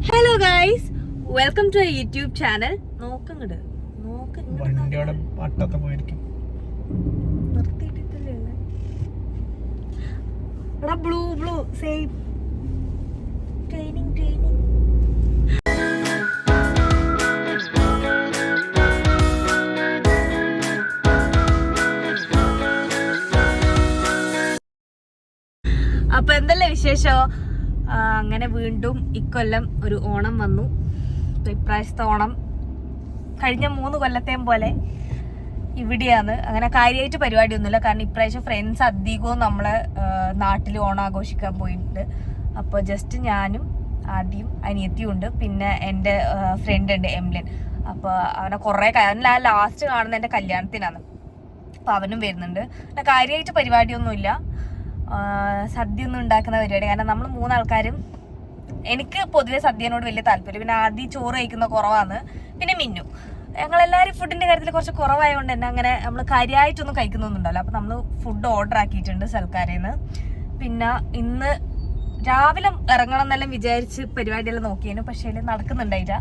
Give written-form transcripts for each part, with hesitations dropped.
Hello guys, welcome to YouTube channel. വണ്ടിയുടെ പട്ടത്തെ പോയിരിക്കും. Blue same training. അപ്പൊ എന്തല്ലേ വിശേഷോ? അങ്ങനെ വീണ്ടും ഇക്കൊല്ലം ഒരു ഓണം വന്നു. ഇപ്രാവശ്യത്തെ ഓണം കഴിഞ്ഞ 3 കൊല്ലത്തെയും പോലെ ഇവിടെയാണ്. അങ്ങനെ കാര്യമായിട്ട് പരിപാടിയൊന്നുമില്ല. കാരണം ഇപ്രാവശ്യം ഫ്രണ്ട്സ് അധികവും നമ്മളെ നാട്ടിൽ ഓണം ആഘോഷിക്കാൻ പോയിട്ടുണ്ട്. അപ്പോൾ ജസ്റ്റ് ഞാനും ആദ്യം അനിയത്തിയും ഉണ്ട്, പിന്നെ എൻ്റെ ഫ്രണ്ട് ഉണ്ട് എംലൻ. അപ്പോൾ അവനെ കുറേ ലാസ്റ്റ് കാണുന്ന എൻ്റെ കല്യാണത്തിനാണ്. അപ്പോൾ അവനും വരുന്നുണ്ട്. പിന്നെ കാര്യമായിട്ട് പരിപാടിയൊന്നുമില്ല, സദ്യ ഒന്നും ഉണ്ടാക്കുന്ന പരിപാടി. കാരണം നമ്മൾ 3 ആൾക്കാരും, എനിക്ക് പൊതുവെ സദ്യനോട് വലിയ താല്പര്യം. പിന്നെ ആദ്യം ചോറ് കഴിക്കുന്ന കുറവാണ്, പിന്നെ മിന്നു. ഞങ്ങളെല്ലാവരും ഫുഡിൻ്റെ കാര്യത്തിൽ കുറച്ച് കുറവായതുകൊണ്ട് തന്നെ അങ്ങനെ നമ്മൾ കാര്യമായിട്ടൊന്നും കഴിക്കുന്നൊന്നുണ്ടല്ലോ. അപ്പോൾ നമ്മൾ ഫുഡ് ഓർഡർ ആക്കിയിട്ടുണ്ട് സൽക്കാരേന്ന്. പിന്നെ ഇന്ന് രാവിലെ ഇറങ്ങണം എന്നെല്ലാം വിചാരിച്ച് പരിപാടിയെല്ലാം നോക്കിയേനു, പക്ഷേ നടക്കുന്നുണ്ടായില്ല.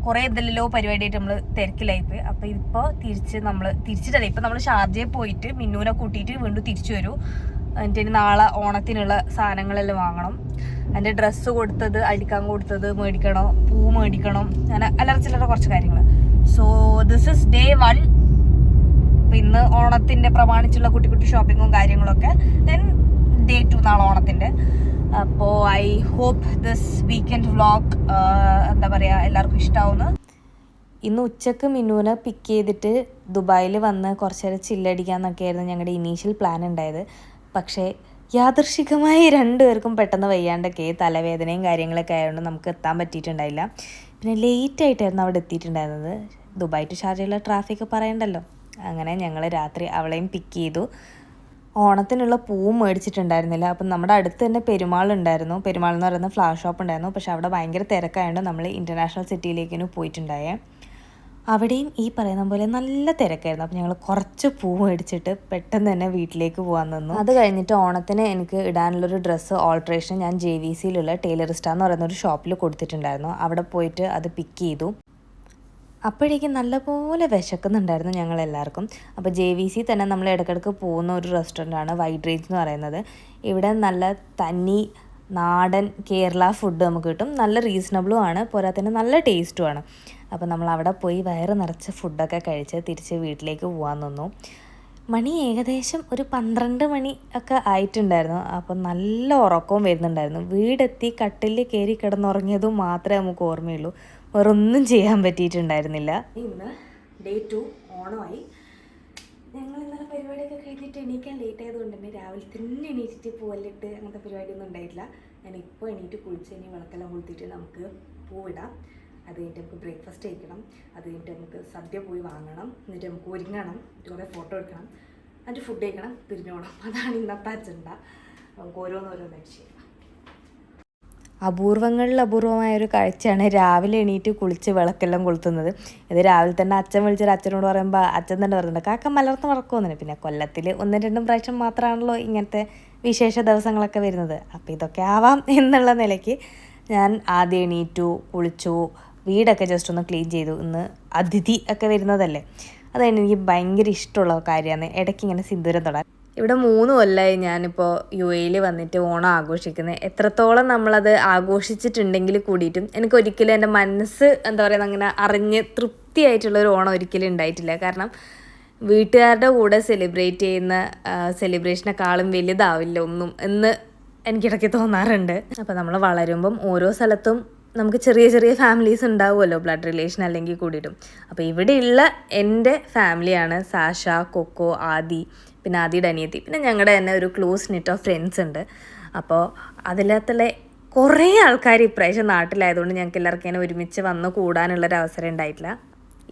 കുറേ എന്തെല്ലോ പരിപാടിയായിട്ട് നമ്മൾ തിരക്കിലായിപ്പോയി. അപ്പോൾ ഇപ്പോൾ തിരിച്ചിട്ടല്ല, ഇപ്പം നമ്മൾ ഷാർജയിൽ പോയിട്ട് മിന്നുവിനെ കൂട്ടിയിട്ട് വീണ്ടും തിരിച്ചു വരൂ. എന്നിട്ട് നാളെ ഓണത്തിനുള്ള സാധനങ്ങളെല്ലാം വാങ്ങണം. അതിൻ്റെ ഡ്രസ്സ് കൊടുത്തത്, അടിക്കാൻ കൊടുത്തത് മേടിക്കണം, പൂ മേടിക്കണം, അങ്ങനെ അല്ലറ ചില്ലറ കുറച്ച് കാര്യങ്ങൾ. So this is day 1. അപ്പം ഇന്ന് ഓണത്തിൻ്റെ പ്രമാണിച്ചുള്ള കുട്ടി കുട്ടി ഷോപ്പിങ്ങും കാര്യങ്ങളൊക്കെ. ദെൻ ഡേ 2 നാളെ ഓണത്തിൻ്റെ. അപ്പോൾ I hope this weekend vlog എന്താ പറയുക എല്ലാവർക്കും ഇഷ്ടമാവുന്നു. ഇന്ന് ഉച്ചക്ക് മിന്നുവിനെ പിക്ക് ചെയ്തിട്ട് ദുബായിൽ വന്ന് കുറച്ച് നേരം ചില്ലടിക്കാമെന്നൊക്കെയായിരുന്നു ഞങ്ങളുടെ ഇനീഷ്യൽ പ്ലാൻ ഉണ്ടായത്. പക്ഷേ യാദൃശികമായി 2 പേർക്കും പെട്ടെന്ന് വയ്യാണ്ടൊക്കെ തലവേദനയും കാര്യങ്ങളൊക്കെ ആയതുകൊണ്ട് നമുക്ക് എത്താൻ പറ്റിയിട്ടുണ്ടായില്ല. പിന്നെ ലേറ്റായിട്ടായിരുന്നു അവിടെ എത്തിയിട്ടുണ്ടായിരുന്നത്. ദുബായ് ടു ഷാർജയുള്ള ട്രാഫിക്ക് പറയണ്ടല്ലോ. അങ്ങനെ ഞങ്ങൾ രാത്രി അവളെയും പിക്ക് ചെയ്തു. ഓണത്തിനുള്ള പൂവും മേടിച്ചിട്ടുണ്ടായിരുന്നില്ല. അപ്പം നമ്മുടെ അടുത്ത് തന്നെ പെരുമാളുണ്ടായിരുന്നു. പെരുമാൾ എന്ന് പറയുന്ന ഫ്ലവർ ഷോപ്പ് ഉണ്ടായിരുന്നു. പക്ഷെ അവിടെ ഭയങ്കര തിരക്കായതുകൊണ്ട് നമ്മൾ ഇൻ്റർനാഷണൽ സിറ്റിയിലേക്കാണ് പോയിട്ടുണ്ടായേ. അവിടെയും ഈ പറയുന്ന പോലെ നല്ല തിരക്കായിരുന്നു. അപ്പോൾ ഞങ്ങൾ കുറച്ച് പൂ മേടിച്ചിട്ട് പെട്ടെന്ന് തന്നെ വീട്ടിലേക്ക് പോകാൻ നിന്നു. അത് കഴിഞ്ഞിട്ട് ഓണത്തിന് എനിക്ക് ഇടാനുള്ളൊരു ഡ്രസ്സ് ഓൾട്രേഷൻ ഞാൻ JVCയിലുള്ള ടൈലറിസ്റ്റ എന്ന് പറയുന്ന ഒരു ഷോപ്പിൽ കൊടുത്തിട്ടുണ്ടായിരുന്നു. അവിടെ പോയിട്ട് അത് പിക്ക് ചെയ്തു. അപ്പോഴേക്കും നല്ലപോലെ വിശക്കുന്നുണ്ടായിരുന്നു ഞങ്ങളെല്ലാവർക്കും. അപ്പോൾ JVC തന്നെ നമ്മൾ ഇടയ്ക്കിടയ്ക്ക് പോകുന്ന ഒരു റെസ്റ്റോറൻ്റാണ് വൈഡ് റേഞ്ച് എന്ന് പറയുന്നത്. ഇവിടെ നല്ല തനി നാടൻ കേരള ഫുഡ് നമുക്ക് കിട്ടും. നല്ല റീസണബിളും ആണ്, പോരാത്തന്നെ നല്ല ടേസ്റ്റുമാണ്. അപ്പോൾ നമ്മൾ അവിടെ പോയി വയറ് നിറച്ച് ഫുഡൊക്കെ കഴിച്ച് തിരിച്ച് വീട്ടിലേക്ക് പോകാൻ നിന്നു. മണി ഏകദേശം ഒരു 12 മണി ഒക്കെ ആയിട്ടുണ്ടായിരുന്നു. അപ്പോൾ നല്ല ഉറക്കവും വരുന്നുണ്ടായിരുന്നു. വീടെത്തി കട്ടിലിൽ കയറി കിടന്നുറങ്ങിയതും മാത്രമേ നമുക്ക് ഓർമ്മയുള്ളൂ. വേറൊന്നും ചെയ്യാൻ പറ്റിയിട്ടുണ്ടായിരുന്നില്ല. ഇന്ന് ഡേ 2 ഓണമായി. ഞങ്ങൾ ഇന്നലെ പരിപാടിയൊക്കെ കഴിഞ്ഞിട്ട് എണീക്കാൻ ലേറ്റ് ആയതുകൊണ്ട് തന്നെ രാവിലെ തന്നെ എണീറ്റിട്ട് പൂവല്ലിട്ട് അങ്ങനത്തെ പരിപാടിയൊന്നും ഉണ്ടായിട്ടില്ല. ഞാൻ ഇപ്പോൾ എണീറ്റ് കുളിച്ച് ഇനി വിളക്കെല്ലാം കൊളുത്തിയിട്ട് നമുക്ക് പൂവിടാം. അത് കഴിഞ്ഞിട്ട് നമുക്ക് ബ്രേക്ക്ഫാസ്റ്റ് കഴിക്കണം. അത് കഴിഞ്ഞിട്ട് നമുക്ക് സദ്യ പോയി വാങ്ങണം. എന്നിട്ട് നമുക്ക് ഒരുങ്ങണം, കുറേ ഫോട്ടോ എടുക്കണം, എന്നിട്ട് ഫുഡ് കഴിക്കണം, പിരിഞ്ഞു പോകണം. അതാണ് ഇന്നത്തെ അജണ്ട. നമുക്ക് ഓരോന്നോരോന്നായിട്ട് ചെയ്യാം. അപൂർവങ്ങളിൽ അപൂർവമായൊരു കാഴ്ചയാണ് രാവിലെ എണീറ്റ് കുളിച്ച് വിളക്കെല്ലാം കൊളുത്തുന്നത്. ഇത് രാവിലെ തന്നെ അച്ഛൻ വിളിച്ചൊരു അച്ഛനോട് പറയുമ്പോൾ അച്ഛൻ തന്നെ പറയുന്നുണ്ട് കാക്ക മലർന്ന് മറക്കുമെന്നു. പിന്നെ കൊല്ലത്തിൽ 1-2 പ്രാവശ്യം മാത്രമാണല്ലോ ഇങ്ങനത്തെ വിശേഷ ദിവസങ്ങളൊക്കെ വരുന്നത്. അപ്പോൾ ഇതൊക്കെ ആവാം എന്നുള്ള നിലയ്ക്ക് ഞാൻ ആദ്യം എണീറ്റു, കുളിച്ചു, വീടൊക്കെ ജസ്റ്റ് ഒന്ന് ക്ലീൻ ചെയ്തു. ഇന്ന് അതിഥി ഒക്കെ വരുന്നതല്ലേ, അതാണ് എനിക്ക് ഭയങ്കര ഇഷ്ടമുള്ള കാര്യമാണ്. ഇടയ്ക്ക് ഇങ്ങനെ സിന്ദൂരം തൊടാൻ. ഇവിടെ 3 കൊല്ലമായി ഞാനിപ്പോൾ UAE വന്നിട്ട് ഓണം ആഘോഷിക്കുന്നത്. എത്രത്തോളം നമ്മളത് ആഘോഷിച്ചിട്ടുണ്ടെങ്കിൽ കൂടിയിട്ടും എനിക്ക് ഒരിക്കലും എൻ്റെ മനസ്സ് എന്താ പറയുക അങ്ങനെ അറിഞ്ഞ് തൃപ്തിയായിട്ടുള്ളൊരു ഓണം ഒരിക്കലും ഉണ്ടായിട്ടില്ല. കാരണം വീട്ടുകാരുടെ കൂടെ സെലിബ്രേറ്റ് ചെയ്യുന്ന സെലിബ്രേഷനെക്കാളും വലുതാവില്ല ഒന്നും എന്ന് എനിക്കിടയ്ക്ക് തോന്നാറുണ്ട്. അപ്പോൾ നമ്മൾ വളരുമ്പം ഓരോ സ്ഥലത്തും നമുക്ക് ചെറിയ ചെറിയ ഫാമിലീസ് ഉണ്ടാവുമല്ലോ, ബ്ലഡ് റിലേഷൻ അല്ലെങ്കിൽ കൂടിയിട്ടും. അപ്പോൾ ഇവിടെയുള്ള എൻ്റെ ഫാമിലിയാണ് സാഷ, കൊക്കോ, ആദി, പിന്നെ ആദിയുടെ അനിയത്തി, പിന്നെ ഞങ്ങളുടെ തന്നെ ഒരു ക്ലോസ് നെറ്റ് ഓഫ് ഫ്രണ്ട്സ് ഉണ്ട്. അപ്പോൾ അതിലത്തുള്ള കുറേ ആൾക്കാർ ഇപ്രാവശ്യം നാട്ടിലായതുകൊണ്ട് ഞങ്ങൾക്ക് എല്ലാവർക്കും ഇങ്ങനെ ഒരുമിച്ച് വന്ന് കൂടാനുള്ളൊരു അവസരം ഉണ്ടായിട്ടില്ല.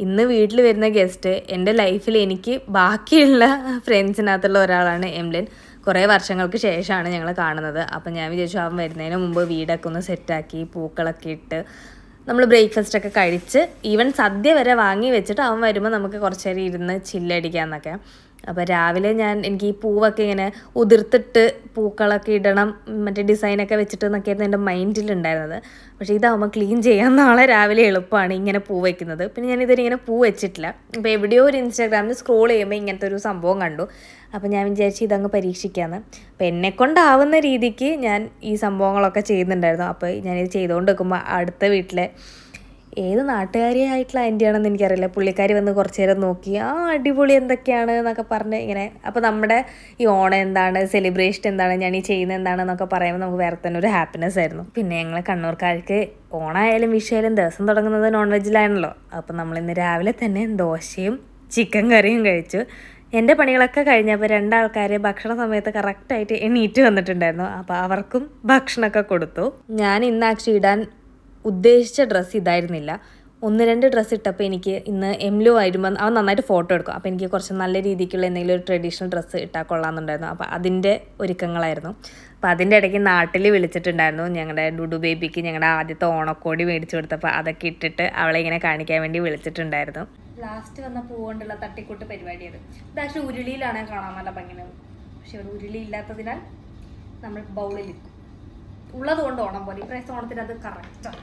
ഇന്ന് വീട്ടിൽ വരുന്ന ഗസ്റ്റ് എൻ്റെ ലൈഫിൽ എനിക്ക് ബാക്കിയുള്ള ഫ്രണ്ട്സിനകത്തുള്ള ഒരാളാണ് എംലൻ. കുറേ വർഷങ്ങൾക്ക് ശേഷമാണ് ഞങ്ങൾ കാണുന്നത്. അപ്പം ഞാൻ വിചാരിച്ചു അവൻ വരുന്നതിന് മുമ്പ് വീടൊക്കെ ഒന്ന് സെറ്റാക്കി പൂക്കളൊക്കെ ഇട്ട് നമ്മൾ ബ്രേക്ക്ഫാസ്റ്റൊക്കെ കഴിച്ച് ഈവൻ സദ്യ വരെ വാങ്ങി വെച്ചിട്ട് അവൻ വരുമ്പോൾ നമുക്ക് കുറച്ച് നേരം ഇരുന്ന് ചില്ലടിക്കാമെന്നൊക്കെ. അപ്പോൾ രാവിലെ എനിക്ക് ഈ പൂവൊക്കെ ഇങ്ങനെ ഉതിർത്തിട്ട് പൂക്കളൊക്കെ ഇടണം, മറ്റേ ഡിസൈനൊക്കെ വെച്ചിട്ട് എന്നൊക്കെയായിരുന്നു എൻ്റെ മൈൻഡിലുണ്ടായിരുന്നത്. പക്ഷേ ഇതാകുമ്പോൾ ക്ലീൻ ചെയ്യാൻ നാളെ രാവിലെ എളുപ്പമാണ് ഇങ്ങനെ പൂ വയ്ക്കുന്നത്. പിന്നെ ഞാനിതിനിങ്ങനെ പൂ വെച്ചിട്ടില്ല. അപ്പോൾ എവിടെയോ ഒരു ഇൻസ്റ്റാഗ്രാമിൽ സ്ക്രോൾ ചെയ്യുമ്പോൾ ഇങ്ങനത്തെ ഒരു സംഭവം കണ്ടു. അപ്പോൾ ഞാൻ വിചാരിച്ചു ഇതങ്ങ് പരീക്ഷിക്കാമെന്ന്. അപ്പോൾ എന്നെക്കൊണ്ടാവുന്ന രീതിക്ക് ഞാൻ ഈ സംഭവങ്ങളൊക്കെ ചെയ്യുന്നുണ്ടായിരുന്നു. അപ്പോൾ ഞാനിത് ചെയ്തുകൊണ്ട് വെക്കുമ്പോൾ അടുത്ത വീട്ടിലെ ഏത് നാട്ടുകാരിയായിട്ടുള്ള ആൻറ്റിയാണെന്ന് എനിക്കറിയില്ല, പുള്ളിക്കാരി വന്ന് കുറച്ച് നേരം നോക്കി അടിപൊളി എന്തൊക്കെയാണ് എന്നൊക്കെ പറഞ്ഞ് ഇങ്ങനെ. അപ്പോൾ നമ്മുടെ ഈ ഓണം എന്താണ്, സെലിബ്രേഷൻ എന്താണ്, ഞാൻ ഈ ചെയ്യുന്നത് എന്താണെന്നൊക്കെ പറയുമ്പോൾ നമുക്ക് വേറെ തന്നെ ഒരു ഹാപ്പിനെസ് ആയിരുന്നു. പിന്നെ ഞങ്ങൾ കണ്ണൂർക്കാർക്ക് ഓണമായാലും വിഷുവായാലും ദിവസം തുടങ്ങുന്നത് നോൺ വെജിലാണല്ലോ. അപ്പോൾ നമ്മളിന്ന് രാവിലെ തന്നെ ദോശയും ചിക്കൻ കറിയും കഴിച്ചു. എൻ്റെ പണികളൊക്കെ കഴിഞ്ഞപ്പോൾ 2 ആൾക്കാർ ഭക്ഷണ സമയത്ത് കറക്റ്റായിട്ട് എണീറ്റ് വന്നിട്ടുണ്ടായിരുന്നു. അപ്പോൾ അവർക്കും ഭക്ഷണമൊക്കെ കൊടുത്തു. ഞാൻ ഇന്ന് ആക്ച്വലി ഇടാൻ ഉദ്ദേശിച്ച ഡ്രസ്സ് ഇതായിരുന്നില്ല. 1-2 ഡ്രസ്സ് ഇട്ടപ്പോൾ എനിക്ക് ഇന്ന് എംലു വരുമ്പോൾ അവൻ നന്നായിട്ട് ഫോട്ടോ എടുക്കും. അപ്പോൾ എനിക്ക് കുറച്ച് നല്ല രീതിക്കുള്ള എന്തെങ്കിലും ഒരു ട്രഡീഷണൽ ഡ്രസ്സ് ഇട്ടാൽ കൊള്ളാമെന്നുണ്ടായിരുന്നു. അപ്പോൾ അതിൻ്റെ ഒരുക്കങ്ങളായിരുന്നു. അപ്പോൾ അതിൻ്റെ ഇടയ്ക്ക് നാട്ടിൽ വിളിച്ചിട്ടുണ്ടായിരുന്നു. ഞങ്ങളുടെ ഡുഡു ബേബിക്ക് ഞങ്ങളുടെ ആദ്യത്തെ ഓണക്കോടി മേടിച്ചു കൊടുത്തപ്പോൾ അതൊക്കെ ഇട്ടിട്ട് അവളെ ഇങ്ങനെ കാണിക്കാൻ വേണ്ടി വിളിച്ചിട്ടുണ്ടായിരുന്നു. ലാസ്റ്റ് വന്ന പൂ കൊണ്ടുള്ള തട്ടിക്കൂട്ട് പരിപാടിയത്. ഇത് ആക്ച്വലി ഉരുളിയിലാണ് കാണാൻ നല്ല ഭംഗിയത്. പക്ഷെ ഒരു ഉരുളി ഇല്ലാത്തതിനാൽ നമ്മൾ ബൗളിലിരിക്കും. ഉള്ളത് കൊണ്ട് ഓണം പോലെ ഇപ്രാവശ്യം ഓണത്തിന് അത് കറക്റ്റാണ്.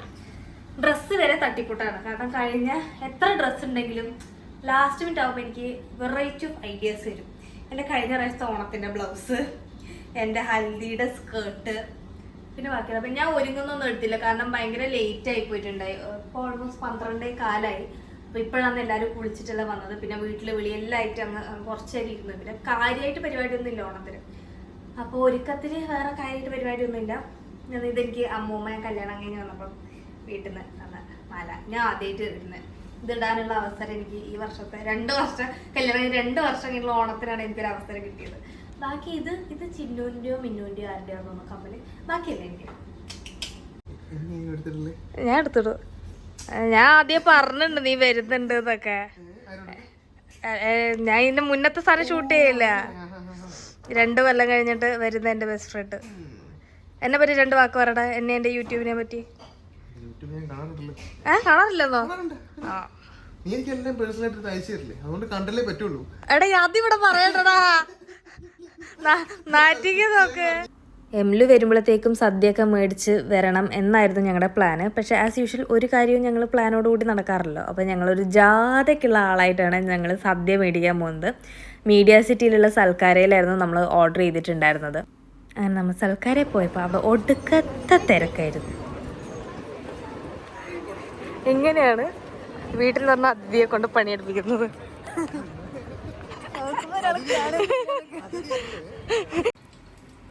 ഡ്രസ്സ് വരെ തട്ടിക്കൂട്ടാണ്. കാരണം കഴിഞ്ഞ എത്ര ഡ്രസ്സ് ഉണ്ടെങ്കിലും ലാസ്റ്റ് മിനിറ്റ് ആകുമ്പോൾ എനിക്ക് വെറൈറ്റി ഓഫ് ഐഡിയാസ് വരും. എൻ്റെ കഴിഞ്ഞ പ്രാവശ്യത്തെ ഓണത്തിൻ്റെ ബ്ലൗസ്, എൻ്റെ ഹൽദിയുടെ സ്കേർട്ട്, പിന്നെ ബാക്കിയുള്ള. അപ്പം ഞാൻ ഒരുങ്ങുന്നൊന്നും എടുത്തില്ല, കാരണം ഭയങ്കര ലേറ്റ് ആയി പോയിട്ടുണ്ടായി. ഇപ്പോൾ ഓൾമോസ്റ്റ് 12 കാലമായി. അപ്പോൾ ഇപ്പോഴാണ് എല്ലാവരും കുളിച്ചിട്ടെല്ലാം വന്നത്. പിന്നെ വീട്ടിൽ വിളി എല്ലാം ആയിട്ട് അങ്ങ് കുറച്ചേരി ഇരുന്നു. പിന്നെ കാര്യമായിട്ട് പരിപാടിയൊന്നും ഇല്ല ഓണത്തിന്. അപ്പോൾ ഒരുക്കത്തിൽ വേറെ കാര്യമായിട്ട് പരിപാടിയൊന്നുമില്ല. ഇതെനിക്ക് അമ്മൂമ്മ കല്യാണം കഴിഞ്ഞ് വന്നപ്പം വീട്ടിൽ നിന്ന് തന്ന മാല. ഞാൻ ആദ്യമായിട്ട് ഇരുന്നത് ഇതിടാനുള്ള അവസരം എനിക്ക് ഈ വർഷത്തെ 2 വർഷം കല്യാണം കഴിഞ്ഞ് 2 വർഷം കഴിഞ്ഞുള്ള ഓണത്തിനാണ് എനിക്കൊരു അവസരം കിട്ടിയത്. ബാക്കി ഇത് ചിന്നൂൻ്റെയോ മിന്നൂൻ്റെയോ ആരുടെയോ തോന്നുന്നു കമ്മല്. ബാക്കിയല്ല എനിക്ക്. ഞാൻ എടുത്തിട്ടു. ഞാൻ ആദ്യം പറഞ്ഞിട്ടുണ്ട് നീ വരുന്നുണ്ട് എന്നൊക്കെ. ഞാൻ ഇതിന്റെ മുന്നത്തെ സാധനം ഷൂട്ട് ചെയ്യില്ല. 2 കൊല്ലം കഴിഞ്ഞിട്ട് വരുന്ന എൻ്റെ ബെസ്റ്റ് ഫ്രണ്ട്. എന്നെ പറ്റി 2 വാക്ക് പറയടാ. എന്നെ എൻ്റെ യൂട്യൂബിനെ പറ്റി. കാണാറില്ലെന്നോ? എടാ അതിവിടെ പറയണ്ടടാ, നാറ്റിക്ക് നോക്ക്. എംലു വരുമ്പോഴത്തേക്കും സദ്യയൊക്കെ മേടിച്ച് വരണം എന്നായിരുന്നു ഞങ്ങളുടെ പ്ലാന്. പക്ഷേ ആസ് യൂഷ്വൽ ഒരു കാര്യവും ഞങ്ങൾ പ്ലാനോടുകൂടി നടക്കാറില്ല. അപ്പോൾ ഞങ്ങളൊരു ജാഥയ്ക്കുള്ള ആളായിട്ടാണ് ഞങ്ങൾ സദ്യ മേടിക്കാൻ പോകുന്നത്. മീഡിയ സിറ്റിയിലുള്ള സൽക്കാരയിലായിരുന്നു നമ്മൾ ഓർഡർ ചെയ്തിട്ടുണ്ടായിരുന്നത്. അങ്ങനെ നമ്മൾ സൽക്കാരെ പോയപ്പോൾ അവിടെ ഒടുക്കത്തെ തിരക്കായിരുന്നു. എങ്ങനെയാണ് വീട്ടിൽ നിന്ന് അതിഥിയെ കൊണ്ട് പണിയെടുപ്പിക്കുന്നത്?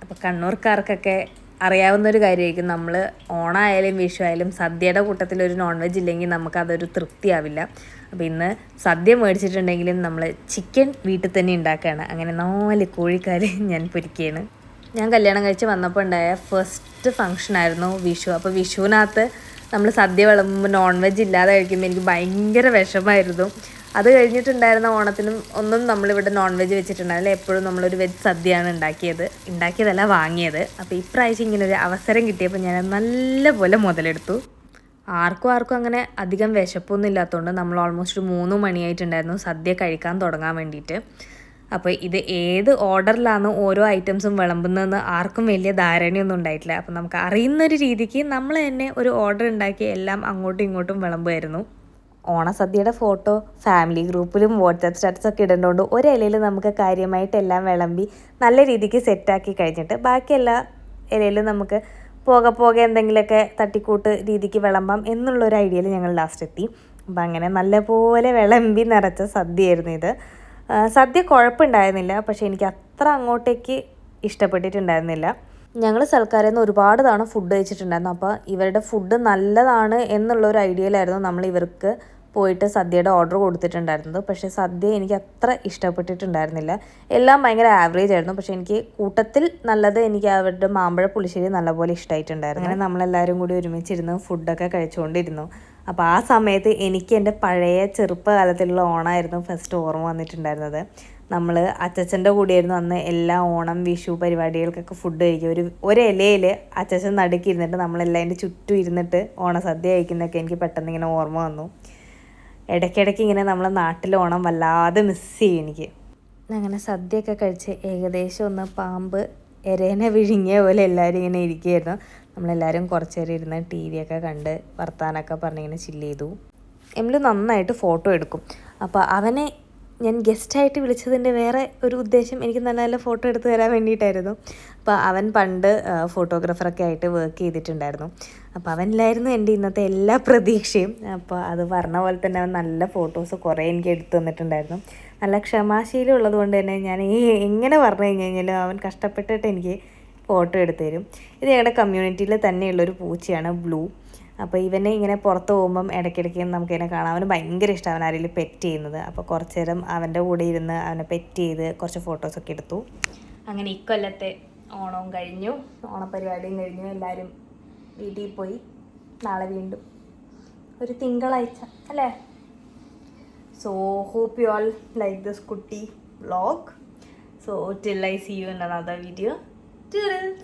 അപ്പോൾ കണ്ണൂർക്കാർക്കൊക്കെ അറിയാവുന്നൊരു കാര്യമായിരിക്കും, നമ്മൾ ഓണമായാലും വിഷു ആയാലും സദ്യയുടെ കൂട്ടത്തിൽ ഒരു നോൺ വെജ് ഇല്ലെങ്കിൽ നമുക്കതൊരു തൃപ്തിയാവില്ല. അപ്പോൾ ഇന്ന് സദ്യ മേടിച്ചിട്ടുണ്ടെങ്കിലും നമ്മൾ ചിക്കൻ വീട്ടിൽ തന്നെ ഉണ്ടാക്കുകയാണ്. അങ്ങനെ 4 കോഴിക്കാല് ഞാൻ പൊരിക്കുകയാണ്. ഞാൻ കല്യാണം കഴിച്ച് വന്നപ്പോൾ ഉണ്ടായ ഫസ്റ്റ് ഫംഗ്ഷനായിരുന്നു വിഷു. അപ്പോൾ വിഷുവിനകത്ത് നമ്മൾ സദ്യ വിളമ്പുമ്പോൾ നോൺ വെജ് ഇല്ലാതെ കഴിക്കുമ്പോൾ എനിക്ക് ഭയങ്കര വിഷമമായിരുന്നു. അത് കഴിഞ്ഞിട്ടുണ്ടായിരുന്ന ഓണത്തിനും ഒന്നും നമ്മളിവിടെ നോൺ വെജ് വെച്ചിട്ടുണ്ടായില്ല. എപ്പോഴും നമ്മളൊരു വെജ് സദ്യയാണ് ഉണ്ടാക്കിയതല്ല വാങ്ങിയത്. അപ്പോൾ ഇപ്രാവശ്യം ഇങ്ങനൊരു അവസരം കിട്ടിയപ്പോൾ ഞാൻ നല്ലപോലെ മുതലെടുത്തു. ആർക്കും അങ്ങനെ അധികം വിശപ്പൊന്നും ഇല്ലാത്തതുകൊണ്ട് നമ്മൾ ഓൾമോസ്റ്റ് 3 മണിയായിട്ടുണ്ടായിരുന്നു സദ്യ കഴിക്കാൻ തുടങ്ങാൻ വേണ്ടിയിട്ട്. അപ്പോൾ ഇത് ഏത് ഓർഡറിലാണ് ഓരോ ഐറ്റംസും വിളമ്പുന്നതെന്ന് ആർക്കും വലിയ ധാരണയൊന്നും ഉണ്ടായിട്ടില്ല. അപ്പോൾ നമുക്ക് അറിയുന്നൊരു രീതിക്ക് നമ്മൾ തന്നെ ഒരു ഓർഡർ ഉണ്ടാക്കി എല്ലാം അങ്ങോട്ടും ഇങ്ങോട്ടും വിളമ്പുമായിരുന്നു. ഓണസദ്യയുടെ ഫോട്ടോ ഫാമിലി ഗ്രൂപ്പിലും വാട്സാപ്പ് സ്റ്റാറ്റസൊക്കെ ഇടേണ്ടതുകൊണ്ട് ഒരിലയിൽ നമുക്ക് കാര്യമായിട്ട് എല്ലാം വിളമ്പി നല്ല രീതിക്ക് സെറ്റാക്കി കഴിഞ്ഞിട്ട് ബാക്കി എല്ലാ ഇലയിലും നമുക്ക് പോകെ എന്തെങ്കിലുമൊക്കെ തട്ടിക്കൂട്ട് രീതിക്ക് വിളമ്പാം എന്നുള്ളൊരു ഐഡിയയിൽ ഞങ്ങൾ ലാസ്റ്റ് എത്തി. അപ്പം അങ്ങനെ നല്ലപോലെ വിളമ്പി നിറച്ച സദ്യയായിരുന്നു ഇത്. സദ്യ കുഴപ്പമുണ്ടായിരുന്നില്ല, പക്ഷേ എനിക്ക് അത്ര അങ്ങോട്ടേക്ക് ഇഷ്ടപ്പെട്ടിട്ടുണ്ടായിരുന്നില്ല. ഞങ്ങൾ സൽക്കാരിൽ നിന്ന് ഒരുപാട് തവണ ഫുഡ് കഴിച്ചിട്ടുണ്ടായിരുന്നു. അപ്പോൾ ഇവരുടെ ഫുഡ് നല്ലതാണ് എന്നുള്ളൊരു ഐഡിയയിലായിരുന്നു നമ്മൾ ഇവർക്ക് പോയിട്ട് സദ്യയുടെ ഓർഡർ കൊടുത്തിട്ടുണ്ടായിരുന്നത്. പക്ഷേ സദ്യ എനിക്ക് അത്ര ഇഷ്ടപ്പെട്ടിട്ടുണ്ടായിരുന്നില്ല. എല്ലാം ഭയങ്കര ആവറേജ് ആയിരുന്നു. പക്ഷേ എനിക്ക് കൂട്ടത്തിൽ നല്ലത് എനിക്ക് അവരുടെ മാമ്പഴ പുളിശ്ശേരി നല്ലപോലെ ഇഷ്ടമായിട്ടുണ്ടായിരുന്നു. അങ്ങനെ നമ്മളെല്ലാവരും കൂടി ഒരുമിച്ചിരുന്ന് ഫുഡൊക്കെ കഴിച്ചുകൊണ്ടിരുന്നു. അപ്പോൾ ആ സമയത്ത് എനിക്ക് എൻ്റെ പഴയ ചെറുപ്പകാലത്തിലുള്ള ഓണമായിരുന്നു ഫസ്റ്റ് ഓർമ്മ വന്നിട്ടുണ്ടായിരുന്നത്. നമ്മൾ അച്ചച്ചൻ്റെ കൂടെയായിരുന്നു അന്ന് എല്ലാ ഓണം വിഷു പരിപാടികൾക്കൊക്കെ ഫുഡ് കഴിക്കുക. ഒരു ഇലയിൽ അച്ചച്ചൻ നടുക്കി ഇരുന്നിട്ട് നമ്മളെല്ലാം അതിൻ്റെ ചുറ്റും ഇരുന്നിട്ട് ഓണസദ്യ കഴിക്കുന്നതൊക്കെ എനിക്ക് പെട്ടെന്ന് ഇങ്ങനെ ഓർമ്മ വന്നു. ഇടയ്ക്കിടയ്ക്ക് ഇങ്ങനെ നമ്മളെ നാട്ടിലെ ഓണം വല്ലാതെ മിസ് ചെയ്യും എനിക്ക്. അങ്ങനെ സദ്യയൊക്കെ കഴിച്ച് ഏകദേശം ഒന്ന് പാമ്പ് എരേനെ വിഴുങ്ങിയ പോലെ എല്ലാവരും ഇങ്ങനെ ഇരിക്കുകയായിരുന്നു. നമ്മളെല്ലാവരും കുറച്ച് നേരം ഇരുന്ന് ടി വിയൊക്കെ കണ്ട് വർത്താനമൊക്കെ പറഞ്ഞിങ്ങനെ ചില്ല് ചെയ്തു. എമിലു നന്നായിട്ട് ഫോട്ടോ എടുക്കും. അപ്പോൾ അവനെ ഞാൻ ഗസ്റ്റായിട്ട് വിളിച്ചതിൻ്റെ വേറെ ഒരു ഉദ്ദേശം എനിക്ക് നല്ല നല്ല ഫോട്ടോ എടുത്ത് തരാൻ വേണ്ടിയിട്ടായിരുന്നു. അപ്പോൾ അവൻ പണ്ട് ഫോട്ടോഗ്രാഫറൊക്കെ ആയിട്ട് വർക്ക് ചെയ്തിട്ടുണ്ടായിരുന്നു. അപ്പോൾ അവനിലായിരുന്നു എൻ്റെ ഇന്നത്തെ എല്ലാ പ്രതീക്ഷയും. അപ്പോൾ അത് പറഞ്ഞ പോലെ തന്നെ അവൻ നല്ല ഫോട്ടോസ് കുറേ എനിക്ക് എടുത്തു തന്നിട്ടുണ്ടായിരുന്നു. നല്ല ക്ഷമാശീലം ഉള്ളത് കൊണ്ട് തന്നെ ഞാൻ എങ്ങനെ പറഞ്ഞു കഴിഞ്ഞ് കഴിഞ്ഞാലും അവൻ കഷ്ടപ്പെട്ടിട്ട് എനിക്ക് ഫോട്ടോ എടുത്തു തരും. ഇത് ഞങ്ങളുടെ കമ്മ്യൂണിറ്റിയിൽ തന്നെയുള്ളൊരു പൂച്ചയാണ്, ബ്ലൂ. അപ്പോൾ ഇവനെ ഇങ്ങനെ പുറത്ത് പോകുമ്പം ഇടയ്ക്കിടയ്ക്ക് നമുക്കിങ്ങനെ കാണാം. അവന് ഭയങ്കര ഇഷ്ടം അവൻ ആരെങ്കിലും പെറ്റ് ചെയ്യുന്നത്. അപ്പോൾ കുറച്ച് നേരം അവൻ്റെ കൂടെ ഇരുന്ന് അവനെ പെറ്റ് ചെയ്ത് കുറച്ച് ഫോട്ടോസൊക്കെ എടുത്തു. അങ്ങനെ ഇക്കൊല്ലത്തെ ഓണവും കഴിഞ്ഞു, ഓണപരിപാടിയും കഴിഞ്ഞു. എല്ലാവരും വീട്ടിൽ പോയി. നാളെ വീണ്ടും ഒരു തിങ്കളാഴ്ച അല്ലേ. So hope you all like this kutti vlog. So till I see you in another video. Toodles.